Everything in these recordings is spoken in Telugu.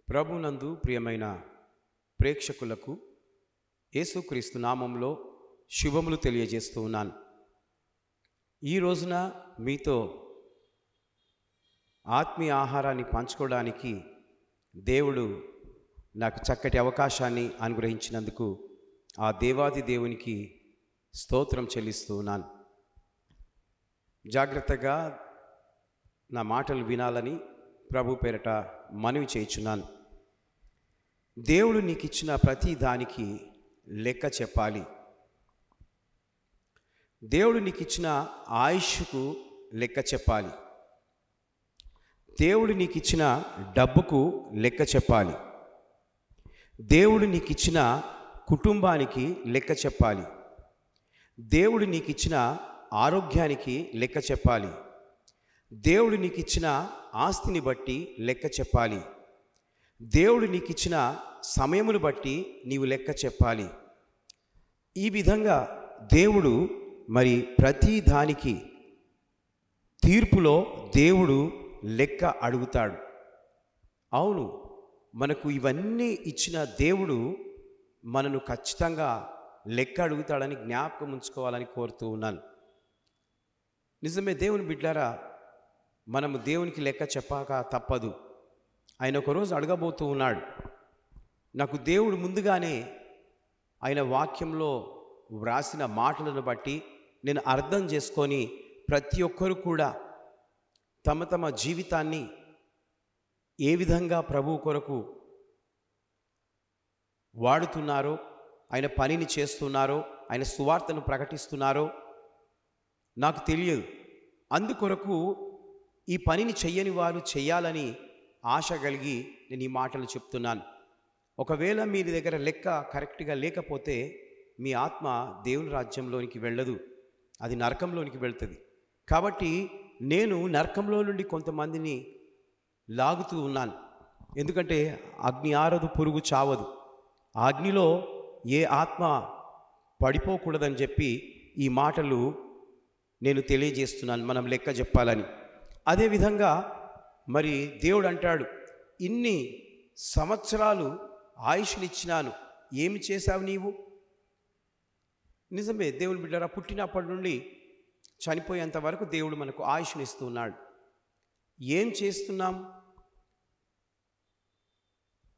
ప్రభునందు ప్రియమైన ప్రేక్షకులకు యేసుక్రీస్తు నామంలో శుభములు తెలియజేస్తూ ఉన్నాను. ఈ రోజున మీతో ఆత్మీయ ఆహారాన్ని పంచుకోవడానికి దేవుడు నాకు చక్కటి అవకాశాన్ని అనుగ్రహించినందుకు ఆ దేవాది దేవునికి స్తోత్రం చెల్లిస్తూ ఉన్నాను. జాగ్రత్తగా నా మాటలు వినాలని ప్రభు పేరట మనవి చేయుచున్నాను. దేవుడు నీకు ఇచ్చిన ప్రతి దానికి లెక్క చెప్పాలి. దేవుడు నీకు ఇచ్చిన ఆయుష్కు లెక్క చెప్పాలి. దేవుడు నీకు ఇచ్చిన డబ్బుకు లెక్క చెప్పాలి. దేవుడు నీకు ఇచ్చిన కుటుంబానికి లెక్క చెప్పాలి. దేవుడు నీకు ఇచ్చిన ఆరోగ్యానికి లెక్క చెప్పాలి. దేవుడు నీకు ఇచ్చిన ఆస్తిని బట్టి లెక్క చెప్పాలి. దేవుడు నీకు ఇచ్చిన సమయమును బట్టి నీవు లెక్క చెప్పాలి. ఈ విధంగా దేవుడు మరి ప్రతి దానికి తీర్పులో దేవుడు లెక్క అడుగుతాడు. అవును, మనకు ఇవన్నీ ఇచ్చిన దేవుడు మనను ఖచ్చితంగా లెక్క అడుగుతాడని జ్ఞాపకం ఉంచుకోవాలని కోరుతూ ఉన్నాను. నిజమే, దేవుని బిడ్డారా, మనము దేవునికి లెక్క చెప్పాక తప్పదు. ఆయన ఒకరోజు అడగబోతూ ఉన్నాడు. నాకు దేవుడు ముందుగానే ఆయన వాక్యంలో వ్రాసిన మాటలను బట్టి నేను అర్థం చేసుకొని ప్రతి ఒక్కరు కూడా తమ తమ జీవితాన్ని ఏ విధంగా ప్రభువు కొరకు వాడుతున్నారో, ఆయన పనిని చేస్తున్నారో, ఆయన సువార్తను ప్రకటిస్తున్నారో నాకు తెలియదు. అందుకొరకు ఈ పనిని చెయ్యని వారు చెయ్యాలని ఆశ కలిగి నేను ఈ మాటలు చెప్తున్నాను. ఒకవేళ మీ దగ్గర లెక్క కరెక్ట్గా లేకపోతే మీ ఆత్మ దేవుని రాజ్యంలోనికి వెళ్ళదు, అది నరకంలోనికి వెళ్తుంది. కాబట్టి నేను నరకంలో నుండి కొంతమందిని లాగుతూ ఉన్నాను. ఎందుకంటే అగ్ని ఆరదు, పురుగు చావదు. ఆ అగ్నిలో ఏ ఆత్మ పడిపోకూడదని చెప్పి ఈ మాటలు నేను తెలియజేస్తున్నాను, మనం లెక్క చెప్పాలని. అదేవిధంగా మరి దేవుడు అంటాడు, ఇన్ని సంవత్సరాలు ఆయుష్నిచ్చినాను, ఏమి చేశావు నీవు? నిజమే, దేవుని బిడ్డరా, పుట్టినప్పటి నుండి చనిపోయేంత వరకు దేవుడు మనకు ఆయుష్నిస్తూ ఉన్నాడు. ఏం చేస్తున్నాం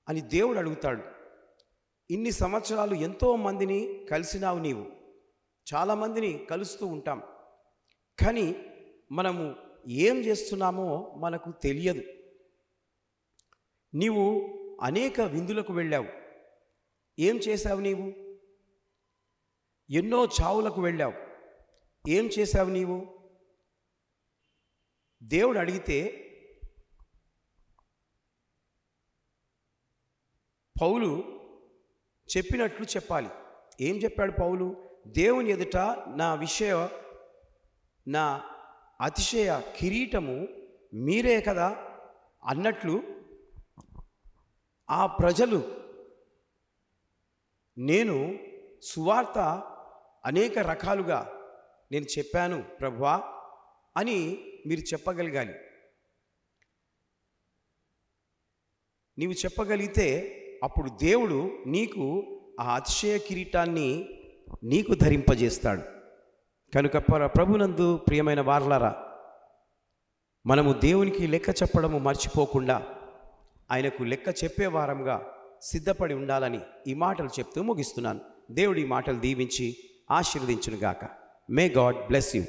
అని దేవుడు అడుగుతాడు. ఇన్ని సంవత్సరాలు ఎంతో మందిని కలిసినావు నీవు, చాలామందిని కలుస్తూ ఉంటాం, కానీ మనము ఏం చేస్తున్నామో మనకు తెలియదు. నీవు అనేక విందులకు వెళ్ళావు, ఏం చేశావు నీవు? ఎన్నో చావులకు వెళ్ళావు, ఏం చేశావు నీవు? దేవుడు అడిగితే పౌలు చెప్పినట్లు చెప్పాలి. ఏం చెప్పాడు పౌలు? దేవుని ఎదుట నా అతిశయ కిరీటము మీరే కదా అన్నట్లు ఆ ప్రజలు, నేను సువార్త అనేక రకాలుగా నేను చెప్పాను ప్రభువా అని మీరు చెప్పగలగాలి. నీవు చెప్పగలిగితే అప్పుడు దేవుడు నీకు ఆ అతిశయ కిరీటాన్ని నీకు ధరింపజేస్తాడు. కనుక ప్రభునందు ప్రియమైన వారలారా, మనము దేవునికి లెక్క చెప్పడము మర్చిపోకుండా ఆయనకు లెక్క చెప్పే వారంగా సిద్ధపడి ఉండాలని ఈ మాటలు చెప్తూ ముగిస్తున్నాను. దేవుడి ఈ మాటలు దీవించి ఆశీర్వదించును గాక. May God bless you.